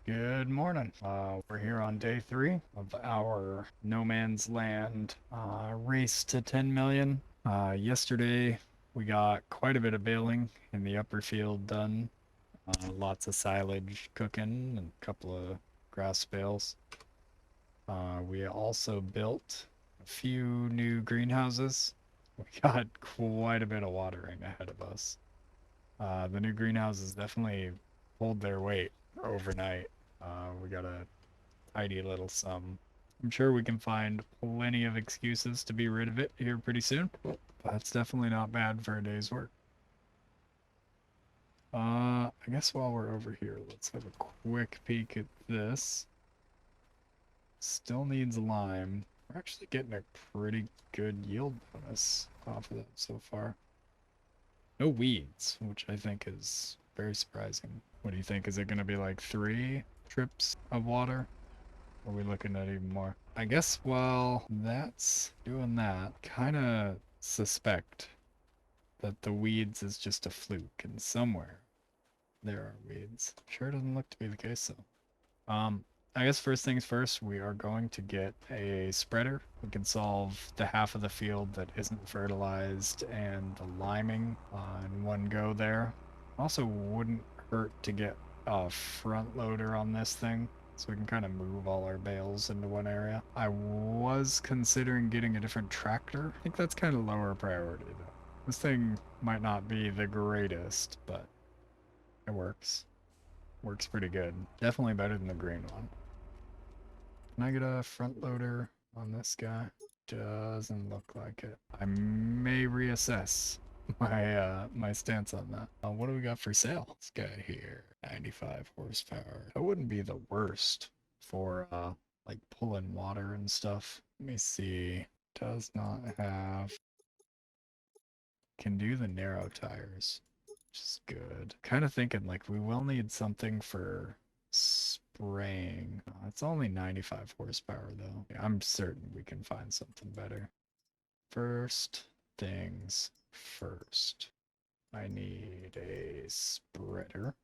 Good morning. We're here on day 3 of our No Man's Land race to 10 million. Yesterday we got quite a bit of baling in the upper field done. Lots of silage cooking and a couple of grass bales. We also built a few new greenhouses. We got quite a bit of watering ahead of us. The new greenhouses definitely hold their weight overnight. We got a tidy little sum. I'm sure we can find plenty of excuses to be rid of it here pretty soon. But that's definitely not bad for a day's work. I guess while we're over here, let's have a quick peek at this. Still needs lime. We're actually getting a pretty good yield bonus off of that so far. No weeds, which I think is very surprising. What do you think? Is it going to be like 3 trips of water? Or are we looking at even more? I guess while that's doing that, kind of suspect that the weeds is just a fluke and somewhere there are weeds. Sure doesn't look to be the case though. I guess first things first, we are going to get a spreader. We can solve the half of the field that isn't fertilized and the liming in one go there. Also wouldn't hurt to get a front loader on this thing so we can kind of move all our bales into one area. I was considering getting a different tractor. I think that's kind of lower priority though. This thing might not be the greatest, but it works. Works pretty good. Definitely better than the green one. Can I get a front loader on this guy? Doesn't look like it. I may reassess my stance on that. What do we got for sale? This guy here, 95 horsepower. That wouldn't be the worst for like pulling water and stuff. Let me see. Does not have. Can do the narrow tires, which is good. Kind of thinking like we will need something for spraying. It's only 95 horsepower though. Yeah, I'm certain we can find something better. First things first. I need a spreader.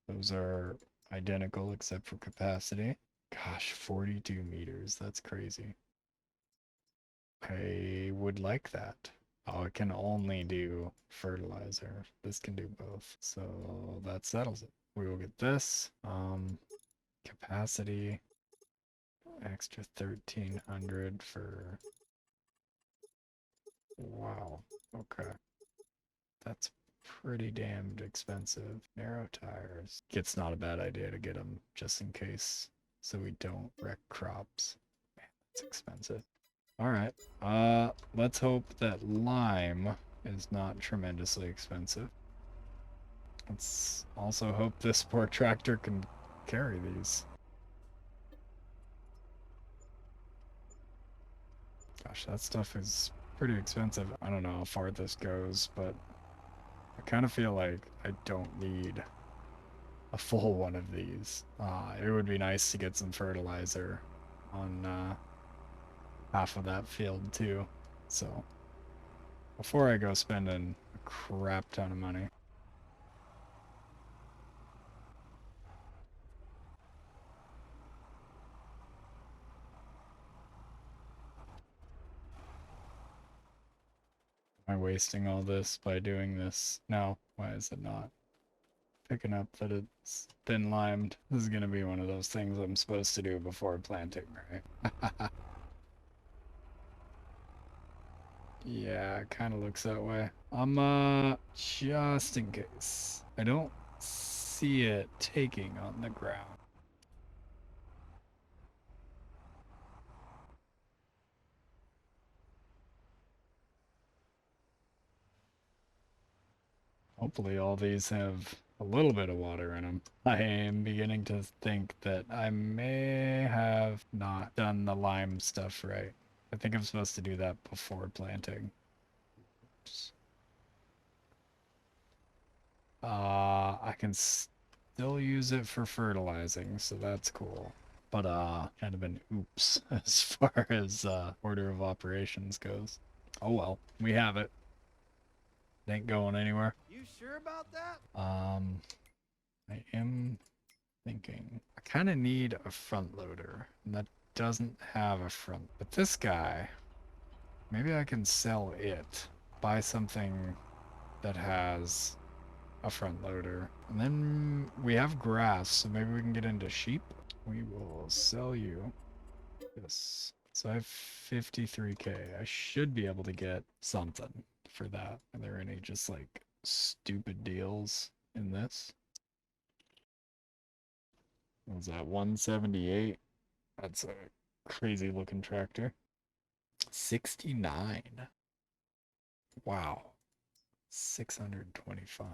Those are identical except for capacity. Gosh, 42 meters. That's crazy. I would like that. Oh, it can only do fertilizer. This can do both. So that settles it. We will get this. Capacity. Extra 1300 for... Wow. Okay. That's pretty damned expensive. Narrow tires. It's not a bad idea to get them just in case so we don't wreck crops. Man, that's expensive. All right. Let's hope that lime is not tremendously expensive. Let's also hope this poor tractor can carry these. Gosh, that stuff is pretty expensive. I don't know how far this goes, but I kind of feel like I don't need a full one of these. It would be nice to get some fertilizer on half of that field too. So before I go spending a crap ton of money. Am I wasting all this by doing this? No, why is it not? Picking up that it's thin limed. This is gonna be one of those things I'm supposed to do before planting, right? Yeah, it kind of looks that way. Just in case. I don't see it taking on the ground. Hopefully all these have a little bit of water in them. I am beginning to think that I may have not done the lime stuff right. I think I'm supposed to do that before planting. I can still use it for fertilizing, so that's cool. But kind of an oops as far as order of operations goes. Oh well, we have it. It ain't going anywhere. You sure about that? I am Thinking. I kind of need a front loader, and that doesn't have a front. But this guy, maybe I can sell it, buy something that has a front loader. And then we have grass, so maybe we can get into sheep. We will sell you this. So I have 53k. I should be able to get something for that. Are there any just like stupid deals in this? What was that 178? That's a crazy looking tractor. 69. Wow. 625.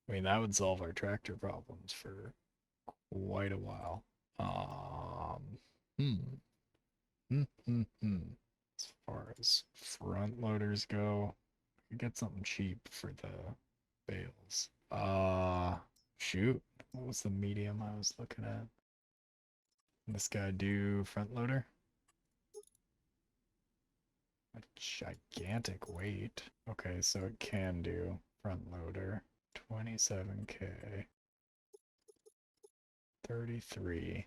I mean, that would solve our tractor problems for quite a while. Hmm. As far as front loaders go, I could get something cheap for the bales. Shoot. What was the medium I was looking at? This guy do front loader? A gigantic weight. Okay, so it can do front loader. 27k. 33.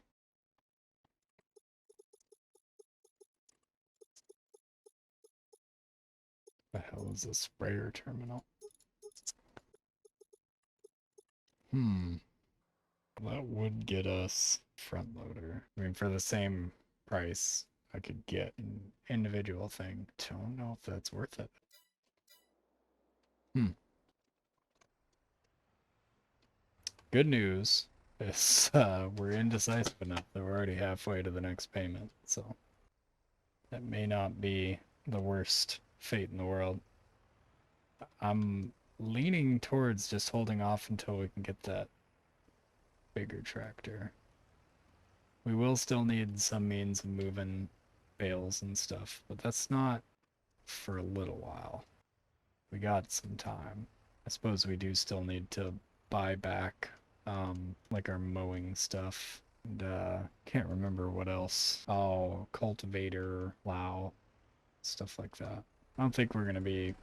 The hell is a sprayer terminal? That would get us front loader. I mean, for the same price, I could get an individual thing. Don't know if that's worth it. Good news is we're indecisive enough that we're already halfway to the next payment, so that may not be the worst fate in the world. I'm leaning towards just holding off until we can get that bigger tractor. We will still need some means of moving bales and stuff, but that's not for a little while. We got some time. I suppose we do still need to buy back like our mowing stuff. And can't remember what else. Oh, cultivator, plow, stuff like that. I don't think we're gonna be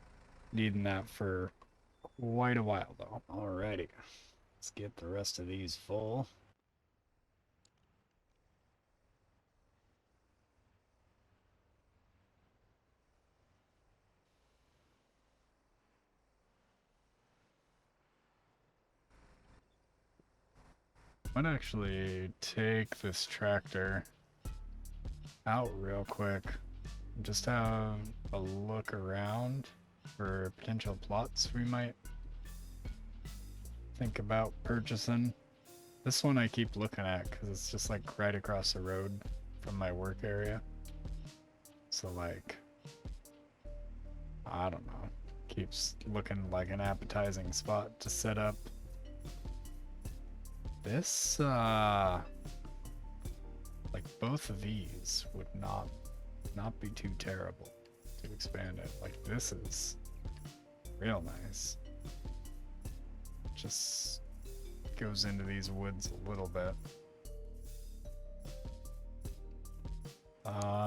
needing that for quite a while though. Alrighty. Let's get the rest of these full. Might actually take this tractor out real quick. Just have a look around for potential plots we might think about purchasing. This one I keep looking at because it's just like right across the road from my work area. So like, I don't know, keeps looking like an appetizing spot to set up. This, like both of these would not be too terrible to expand it. Like this is real nice. Just goes into these woods a little bit.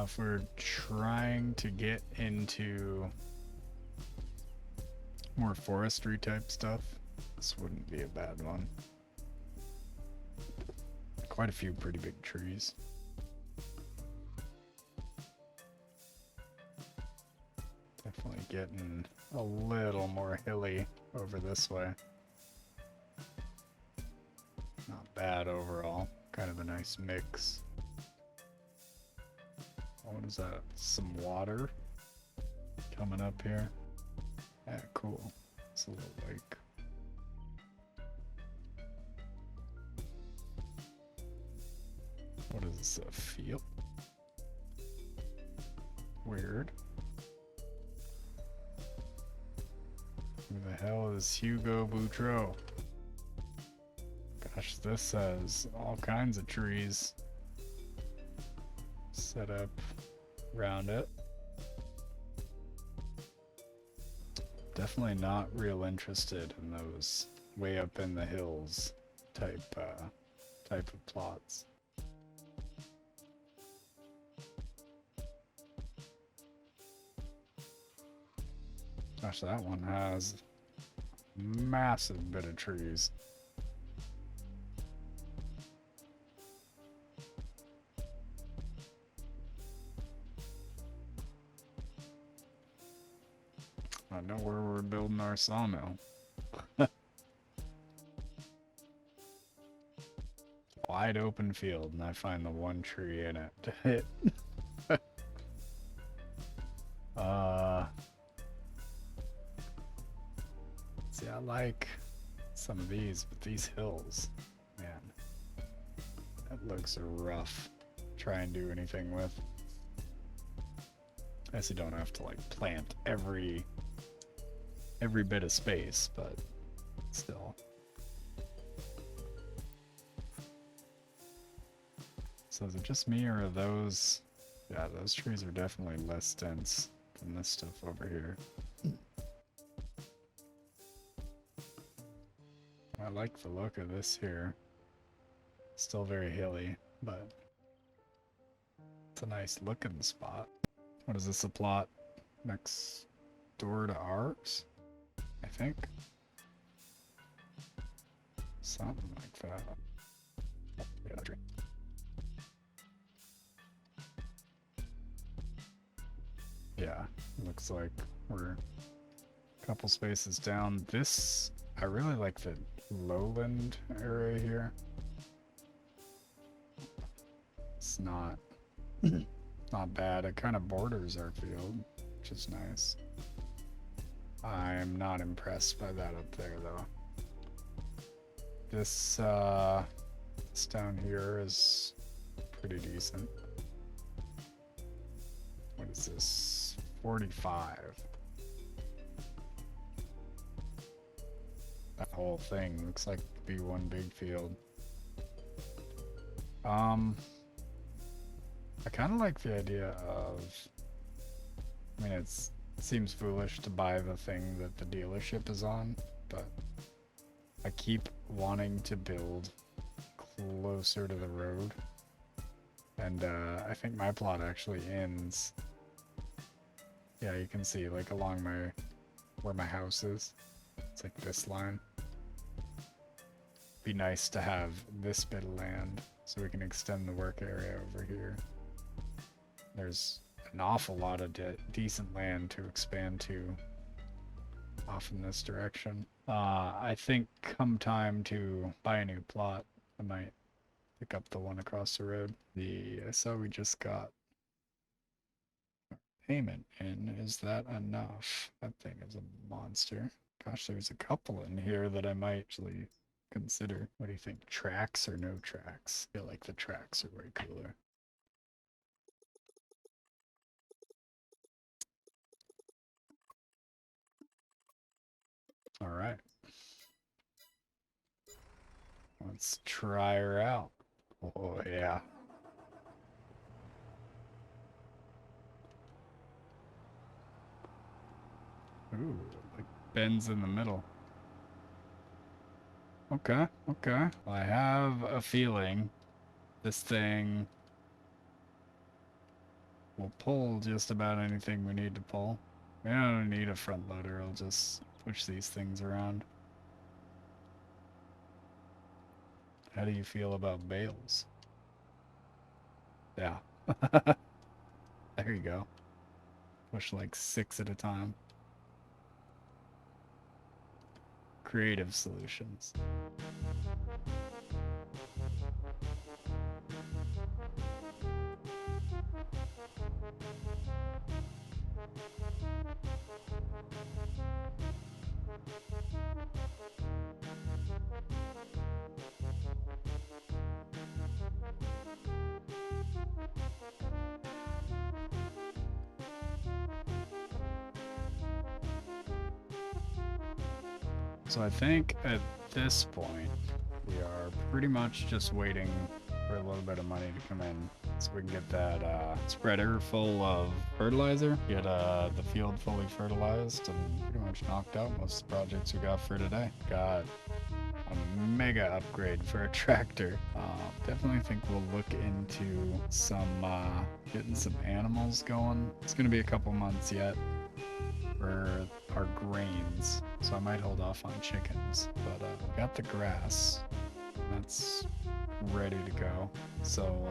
If we're trying to get into more forestry type stuff, this wouldn't be a bad one. Quite a few pretty big trees. Definitely getting a little more hilly over this way. Not bad overall. Kind of a nice mix. What is that? Some water coming up here. Yeah, cool. It's a little lake. What is this? A field? Weird. Who the hell is Hugo Boutreau? Gosh, this has all kinds of trees set up around it. Definitely not real interested in those way up in the hills type of plots. Gosh, that one has massive bit of trees. I know where we're building our sawmill. Wide open field, and I find the one tree in it to hit. See, I like some of these, but these hills, man, that looks rough. Try and do anything with. I guess you don't have to like plant every bit of space, but still. So is it just me, or are those... Yeah, those trees are definitely less dense than this stuff over here. I like the look of this here. Still very hilly, but it's a nice looking spot. What is this, a plot next door to ours? I think. Something like that. Yeah, looks like we're a couple spaces down. This, I really like the lowland area here. It's not bad. It kind of borders our field, which is nice. I'm not impressed by that up there though. This down here is pretty decent. What is this? 45. That whole thing looks like to be one big field. I kind of like the idea of, I mean, it seems foolish to buy the thing that the dealership is on, but I keep wanting to build closer to the road. And I think my plot actually ends. Yeah, you can see like along where my house is. It's like this line. Be nice to have this bit of land so we can extend the work area over here. There's an awful lot of decent land to expand to off in this direction. I think come time to buy a new plot, I might pick up the one across the road. I saw we just got payment in. Is that enough? That thing is a monster. Gosh, there's a couple in here that I might actually consider. What do you think? Tracks or no tracks? I feel like the tracks are way cooler. All right. Let's try her out. Oh, yeah. Ooh, like bends in the middle. Okay, okay. Well, I have a feeling this thing will pull just about anything we need to pull. We don't need a front loader, I'll just push these things around. How do you feel about bales? Yeah. There you go. Push like 6 at a time. Creative solutions. So I think at this point, we are pretty much just waiting for a little bit of money to come in so we can get that spreader full of fertilizer, get the field fully fertilized, and pretty much knocked out most of the projects we got for today. Got a mega upgrade for a tractor. Definitely think we'll look into some getting some animals going. It's gonna be a couple months yet for our grains, so I might hold off on chickens, but got the grass that's ready to go, So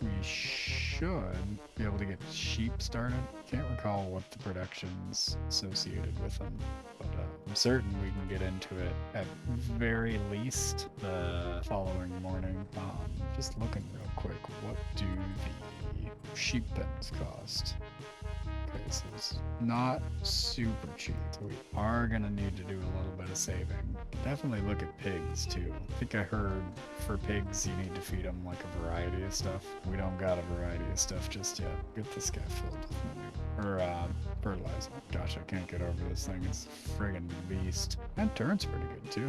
we should be able to get sheep started. Can't recall what the production's associated with them, but I'm certain we can get into it at very least the following morning. Just looking real quick, what do the sheep pens cost? Okay, so it's not super cheap. So we are gonna need to do a little bit of saving. Definitely look at pigs too. I think I heard for pigs you need to feed them like a variety of stuff. We don't got a variety of stuff just yet. Get this guy filled with manure. Or fertilizer. Gosh, I can't get over this thing. It's a friggin' beast. And turns pretty good too.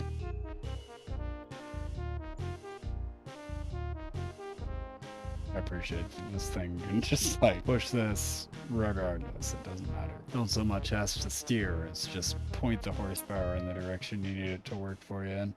I appreciate this thing and just like push this regardless. It doesn't matter. Don't so much has to steer as just point the horsepower in the direction you need it to work for you in.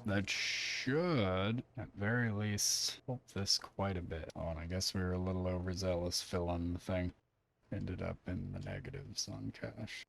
That should, at very least, help this quite a bit. Oh, and I guess we were a little overzealous filling the thing. Ended up in the negatives on cash.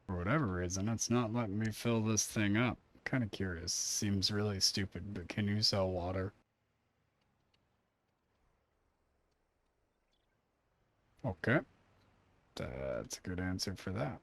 For whatever reason, it's not letting me fill this thing up. Kind of curious. Seems really stupid, but can you sell water? Okay. That's a good answer for that.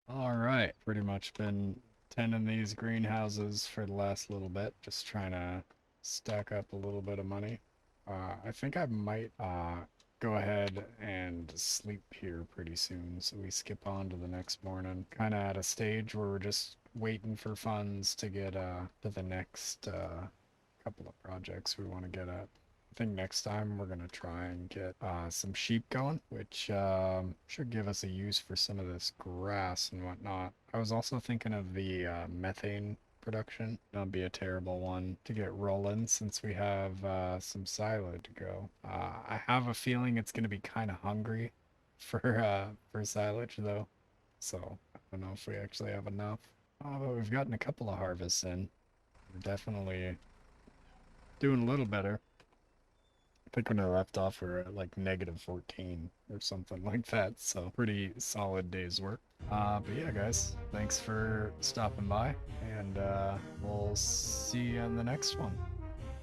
All right, pretty much been tending these greenhouses for the last little bit, just trying to stack up a little bit of money. I think I might go ahead and sleep here pretty soon, so we skip on to the next morning. Kind of at a stage where we're just waiting for funds to get to the next couple of projects we want to get at. I think next time we're gonna try and get some sheep going, which should give us a use for some of this grass and whatnot. I was also thinking of the methane production. That'd be a terrible one to get rolling since we have some silage to go. I have a feeling it's gonna be kind of hungry for silage though, so I don't know if we actually have enough. But we've gotten a couple of harvests in. We're definitely doing a little better. I think when I left off, we were at like -14 or something like that. So pretty solid day's work. But yeah, guys, thanks for stopping by, and we'll see you on the next one.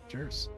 Cheers.